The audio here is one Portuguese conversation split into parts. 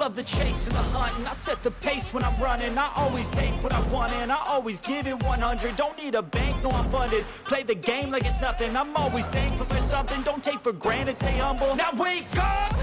love the chase and the hunt, and I set the pace when I'm running. I always take what I want and I always give it 100. Don't need a bank, no I'm funded. Play the game like it's nothing. I'm always thankful for something. Don't take for granted, stay humble. Now wake up!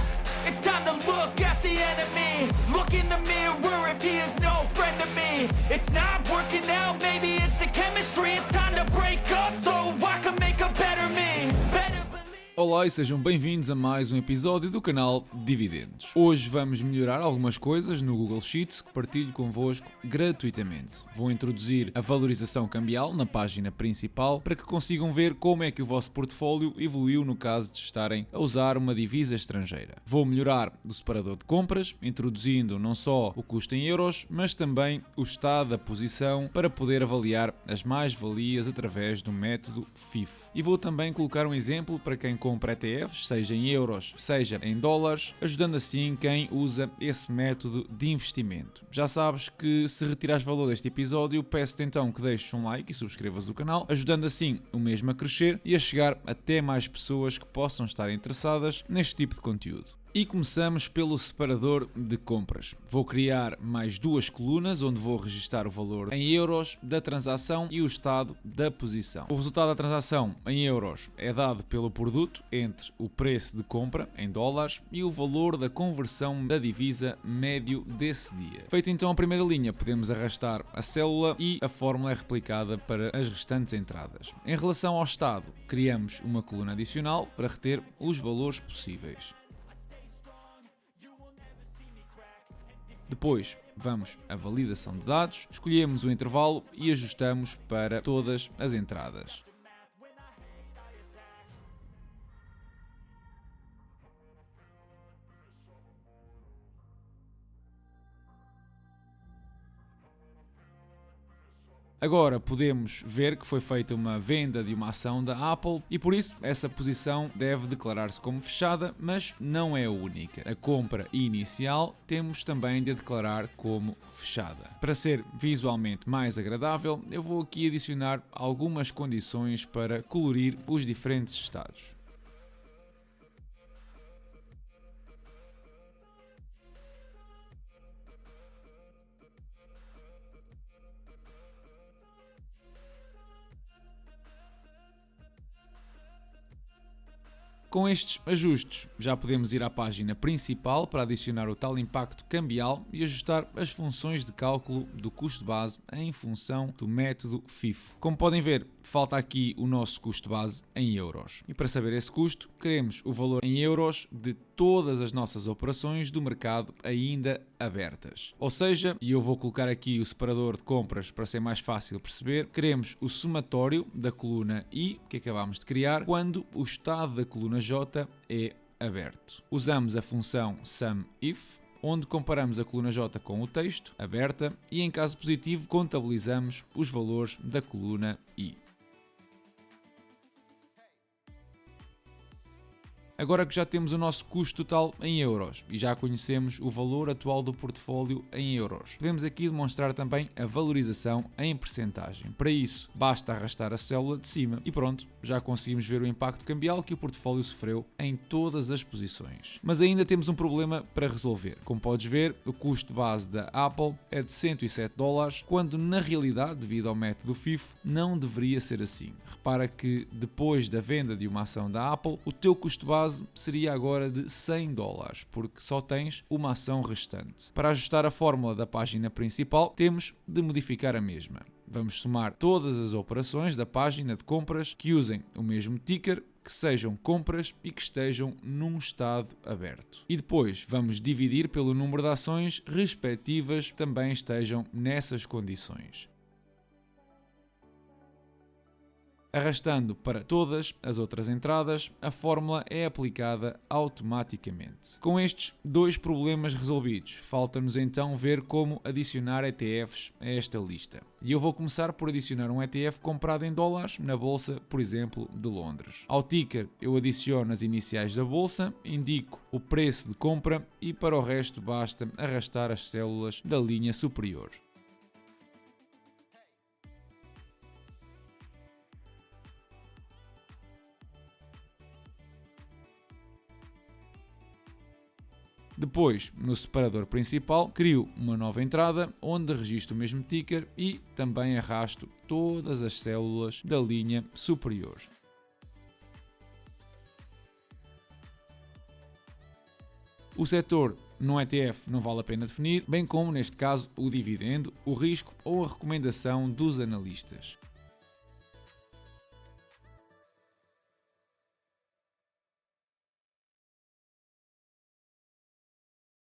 It's time to look at the enemy. Look in the mirror if he is no friend to me. It's not working out, maybe it's the chemistry. It's time to break up so I can make a better me. Better believe. Olá e sejam bem-vindos a mais um episódio do canal Dividendos. Hoje vamos melhorar algumas coisas no Google Sheets que partilho convosco gratuitamente. Vou introduzir a valorização cambial na página principal para que consigam ver como é que o vosso portfólio evoluiu no caso de estarem a usar uma divisa estrangeira. Vou melhorar o separador de compras, introduzindo não só o custo em euros, mas também o estado da posição para poder avaliar as mais-valias através do método FIFO. E vou também colocar um exemplo para quem compra ETFs, seja em euros, seja em dólares, ajudando assim quem usa esse método de investimento. Já sabes que se retirares valor deste episódio, peço-te então que deixes um like e subscrevas o canal, ajudando assim o mesmo a crescer e a chegar até mais pessoas que possam estar interessadas neste tipo de conteúdo. E começamos pelo separador de compras. Vou criar mais duas colunas onde vou registar o valor em euros da transação e o estado da posição. O resultado da transação em euros é dado pelo produto entre o preço de compra em dólares e o valor da conversão da divisa médio desse dia. Feita então a primeira linha, podemos arrastar a célula e a fórmula é replicada para as restantes entradas. Em relação ao estado, criamos uma coluna adicional para reter os valores possíveis. Depois vamos à validação de dados, escolhemos o intervalo e ajustamos para todas as entradas. Agora podemos ver que foi feita uma venda de uma ação da Apple e por isso essa posição deve declarar-se como fechada, mas não é a única. A compra inicial temos também de declarar como fechada. Para ser visualmente mais agradável, eu vou aqui adicionar algumas condições para colorir os diferentes estados. Com estes ajustes, já podemos ir à página principal para adicionar o tal impacto cambial e ajustar as funções de cálculo do custo base em função do método FIFO. Como podem ver, falta aqui o nosso custo base em euros. E para saber esse custo, queremos o valor em euros de todas as nossas operações do mercado ainda abertas. Ou seja, e eu vou colocar aqui o separador de compras para ser mais fácil perceber, queremos o somatório da coluna I, que acabamos de criar, quando o estado da coluna J é aberto. Usamos a função SUMIF, onde comparamos a coluna J com o texto, aberta, e em caso positivo contabilizamos os valores da coluna I. Agora que já temos o nosso custo total em euros e já conhecemos o valor atual do portfólio em euros, podemos aqui demonstrar também a valorização em percentagem. Para isso, basta arrastar a célula de cima e pronto, já conseguimos ver o impacto cambial que o portfólio sofreu em todas as posições. Mas ainda temos um problema para resolver. Como podes ver, o custo base da Apple é de 107 dólares, quando na realidade, devido ao método FIFO, não deveria ser assim. Repara que depois da venda de uma ação da Apple, o teu custo base seria agora de 100 dólares, porque só tens uma ação restante. Para ajustar a fórmula da página principal, temos de modificar a mesma. Vamos somar todas as operações da página de compras que usem o mesmo ticker, que sejam compras e que estejam num estado aberto. E depois vamos dividir pelo número de ações respectivas que também estejam nessas condições. Arrastando para todas as outras entradas, a fórmula é aplicada automaticamente. Com estes dois problemas resolvidos, falta-nos então ver como adicionar ETFs a esta lista. E eu vou começar por adicionar um ETF comprado em dólares na bolsa, por exemplo, de Londres. Ao ticker eu adiciono as iniciais da bolsa, indico o preço de compra e para o resto basta arrastar as células da linha superior. Depois, no separador principal, crio uma nova entrada onde registro o mesmo ticker e também arrasto todas as células da linha superior. O setor no ETF não vale a pena definir, bem como, neste caso, o dividendo, o risco ou a recomendação dos analistas.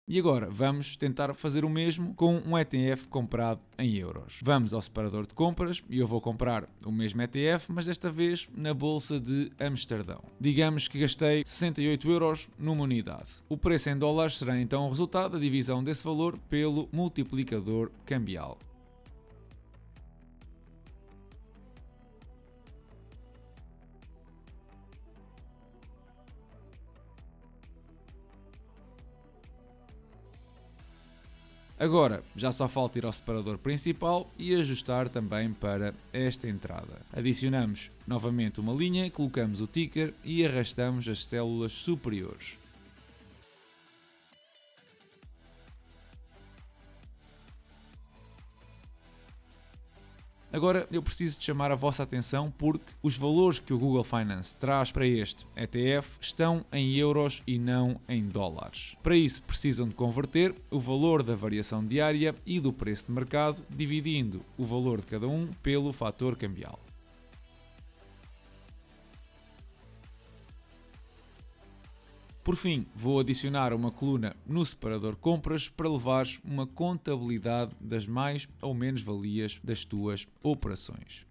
E agora vamos tentar fazer o mesmo com um ETF comprado em euros. Vamos ao separador de compras e eu vou comprar o mesmo ETF, mas desta vez na Bolsa de Amsterdão. Digamos que gastei 68 euros numa unidade. O preço em dólares será então o resultado da divisão desse valor pelo multiplicador cambial. Agora, já só falta ir ao separador principal e ajustar também para esta entrada. Adicionamos novamente uma linha, colocamos o ticker e arrastamos as células superiores. Agora eu preciso de chamar a vossa atenção porque os valores que o Google Finance traz para este ETF estão em euros e não em dólares. Para isso precisam de converter o valor da variação diária e do preço de mercado, dividindo o valor de cada um pelo fator cambial. Por fim, vou adicionar uma coluna no separador compras para levares uma contabilidade das mais ou menos valias das tuas operações.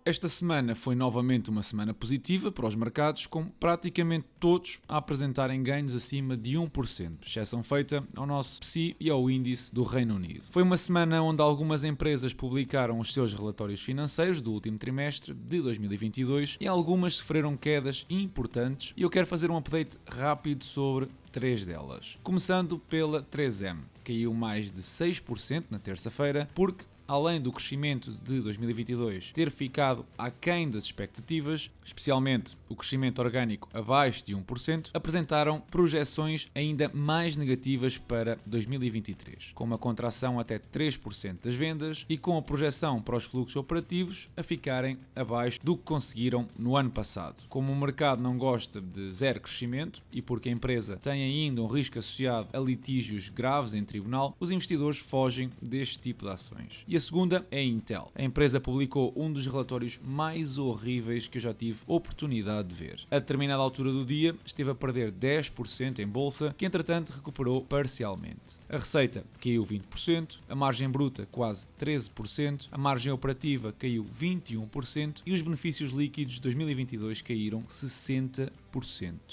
Esta semana foi novamente uma semana positiva para os mercados, com praticamente todos a apresentarem ganhos acima de 1%, exceção feita ao nosso PSI e ao índice do Reino Unido. Foi uma semana onde algumas empresas publicaram os seus relatórios financeiros do último trimestre de 2022 e algumas sofreram quedas importantes e eu quero fazer um update rápido sobre 3 delas. Começando pela 3M, caiu mais de 6% na terça-feira porque, além do crescimento de 2022 ter ficado aquém das expectativas, especialmente o crescimento orgânico abaixo de 1%, apresentaram projeções ainda mais negativas para 2023, com uma contração até 3% das vendas e com a projeção para os fluxos operativos a ficarem abaixo do que conseguiram no ano passado. Como o mercado não gosta de zero crescimento e porque a empresa tem ainda um risco associado a litígios graves em tribunal, os investidores fogem deste tipo de ações. E a segunda é a Intel. A empresa publicou um dos relatórios mais horríveis que eu já tive oportunidade de ver. A determinada altura do dia esteve a perder 10% em bolsa, que entretanto recuperou parcialmente. A receita caiu 20%, a margem bruta quase 13%, a margem operativa caiu 21% e os benefícios líquidos de 2022 caíram 60%.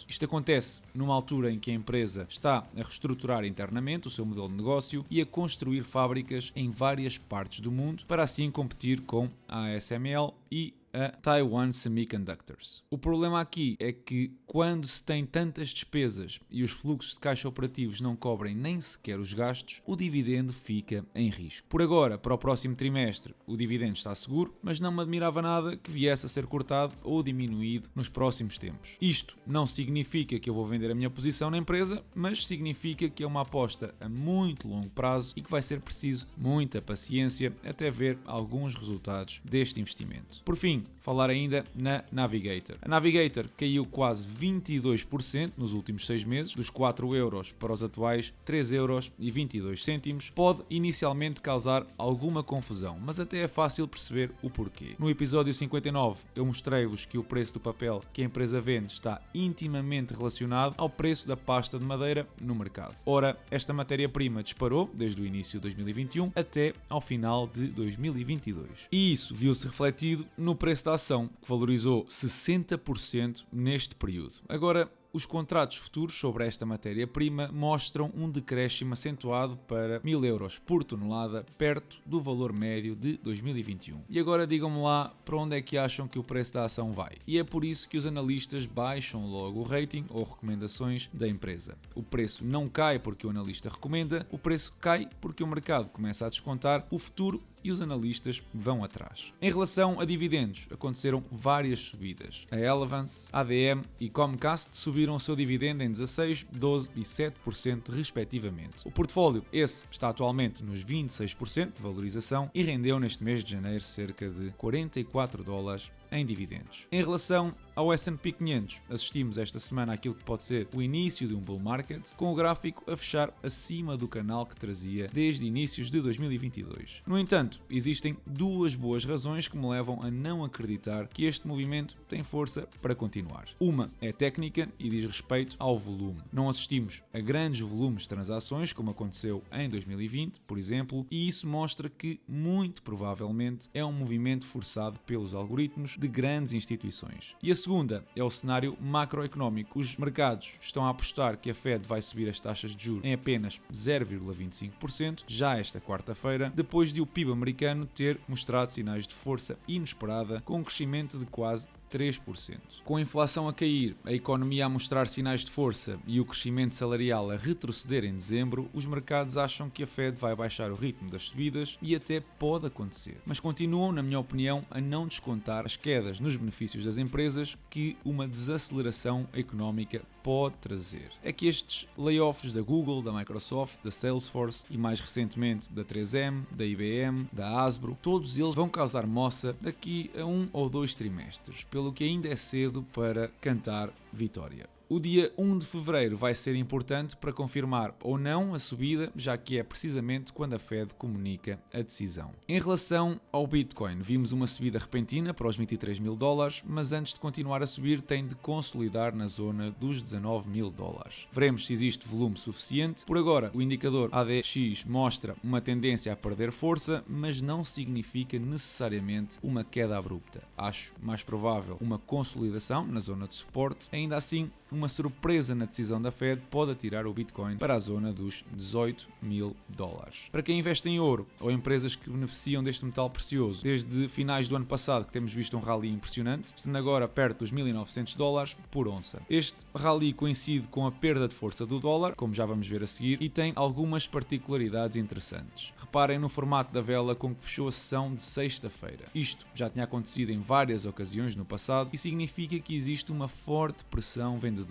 Isto acontece numa altura em que a empresa está a reestruturar internamente o seu modelo de negócio e a construir fábricas em várias partes do mundo para assim competir com a ASML e a Taiwan Semiconductors. O problema aqui é que quando se tem tantas despesas e os fluxos de caixa operativos não cobrem nem sequer os gastos, o dividendo fica em risco. Por agora, para o próximo trimestre, o dividendo está seguro, mas não me admirava nada que viesse a ser cortado ou diminuído nos próximos tempos. Isto não significa que eu vou vender a minha posição na empresa, mas significa que é uma aposta a muito longo prazo e que vai ser preciso muita paciência até ver alguns resultados deste investimento. Por fim, falar ainda na Navigator. A Navigator caiu quase 22% nos últimos 6 meses, dos 4 euros para os atuais 3,22 euros. Pode inicialmente causar alguma confusão, mas até é fácil perceber o porquê. No episódio 59 eu mostrei-vos que o preço do papel que a empresa vende está intimamente relacionado ao preço da pasta de madeira no mercado. Ora, esta matéria-prima disparou desde o início de 2021 até ao final de 2022. E isso viu-se refletido no preço da ação, que valorizou 60% neste período. Agora, os contratos futuros sobre esta matéria-prima mostram um decréscimo acentuado para 1.000 euros por tonelada, perto do valor médio de 2021. E agora digam-me lá para onde é que acham que o preço da ação vai. E é por isso que os analistas baixam logo o rating ou recomendações da empresa. O preço não cai porque o analista recomenda, o preço cai porque o mercado começa a descontar o futuro e os analistas vão atrás. Em relação a dividendos, aconteceram várias subidas. A Elevance, ADM e Comcast subiram o seu dividendo em 16%, 12% e 7% respectivamente. O portfólio, esse, está atualmente nos 26% de valorização e rendeu neste mês de janeiro cerca de $44 em dividendos. Em relação ao S&P 500, assistimos esta semana àquilo que pode ser o início de um bull market, com o gráfico a fechar acima do canal que trazia desde inícios de 2022. No entanto, existem duas boas razões que me levam a não acreditar que este movimento tem força para continuar. Uma é técnica e diz respeito ao volume. Não assistimos a grandes volumes de transações, como aconteceu em 2020, por exemplo, e isso mostra que, muito provavelmente, é um movimento forçado pelos algoritmos de grandes instituições. E a segunda é o cenário macroeconómico. Os mercados estão a apostar que a Fed vai subir as taxas de juros em apenas 0,25% já esta quarta-feira, depois de o PIB americano ter mostrado sinais de força inesperada, com um crescimento de quase 3%. Com a inflação a cair, a economia a mostrar sinais de força e o crescimento salarial a retroceder em dezembro, os mercados acham que a Fed vai baixar o ritmo das subidas e até pode acontecer. Mas continuam, na minha opinião, a não descontar as quedas nos benefícios das empresas que uma desaceleração económica pode trazer. É que estes layoffs da Google, da Microsoft, da Salesforce e mais recentemente da 3M, da IBM, da Hasbro, todos eles vão causar moça daqui a 1 ou 2 trimestres, pelo que ainda é cedo para cantar vitória. O dia 1 de fevereiro vai ser importante para confirmar ou não a subida, já que é precisamente quando a Fed comunica a decisão. Em relação ao Bitcoin, vimos uma subida repentina para os $23.000, mas antes de continuar a subir tem de consolidar na zona dos $19.000. Veremos se existe volume suficiente. Por agora, o indicador ADX mostra uma tendência a perder força, mas não significa necessariamente uma queda abrupta. Acho mais provável uma consolidação na zona de suporte. Ainda assim, uma surpresa na decisão da Fed pode atirar o Bitcoin para a zona dos $18.000. Para quem investe em ouro ou empresas que beneficiam deste metal precioso, desde finais do ano passado que temos visto um rally impressionante, estando agora perto dos $1.900 por onça. Este rally coincide com a perda de força do dólar, como já vamos ver a seguir, e tem algumas particularidades interessantes. Reparem no formato da vela com que fechou a sessão de sexta-feira. Isto já tinha acontecido em várias ocasiões no passado e significa que existe uma forte pressão vendedora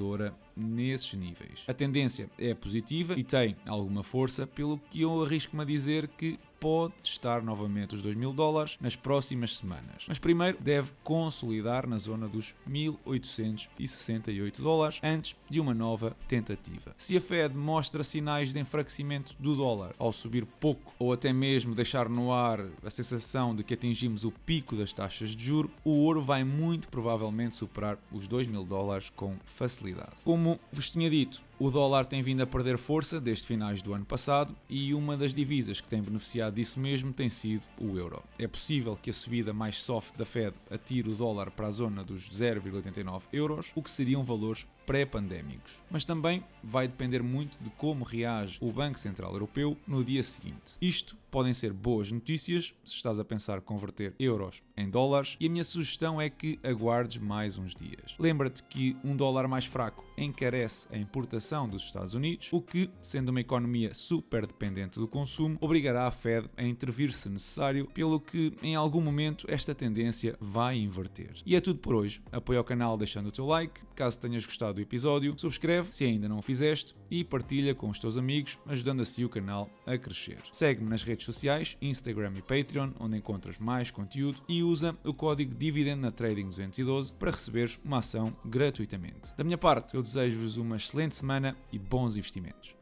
nesses níveis. A tendência é positiva e tem alguma força, pelo que eu arrisco-me a dizer que pode testar novamente os $2.000 nas próximas semanas. Mas primeiro deve consolidar na zona dos $1.868 antes de uma nova tentativa. Se a Fed mostra sinais de enfraquecimento do dólar ao subir pouco ou até mesmo deixar no ar a sensação de que atingimos o pico das taxas de juros, o ouro vai muito provavelmente superar os $2.000 com facilidade. Como vos tinha dito, o dólar tem vindo a perder força desde finais do ano passado e uma das divisas que tem beneficiado disso mesmo tem sido o euro. É possível que a subida mais soft da Fed atire o dólar para a zona dos 0,89 euros, o que seriam valores pré-pandémicos. Mas também vai depender muito de como reage o Banco Central Europeu no dia seguinte. Isto podem ser boas notícias se estás a pensar converter euros em dólares, e a minha sugestão é que aguardes mais uns dias. Lembra-te que um dólar mais fraco encarece a importação dos Estados Unidos, o que, sendo uma economia super dependente do consumo, obrigará a Fed a intervir se necessário, pelo que em algum momento esta tendência vai inverter. E é tudo por hoje. Apoia o canal deixando o teu like, caso tenhas gostado do episódio, subscreve se ainda não o fizeste e partilha com os teus amigos, ajudando assim o canal a crescer. Segue-me nas redes sociais, Instagram e Patreon, onde encontras mais conteúdo, e usa o código DIVIDEND na Trading 212 para receberes uma ação gratuitamente. Da minha parte, eu desejo-vos uma excelente semana e bons investimentos.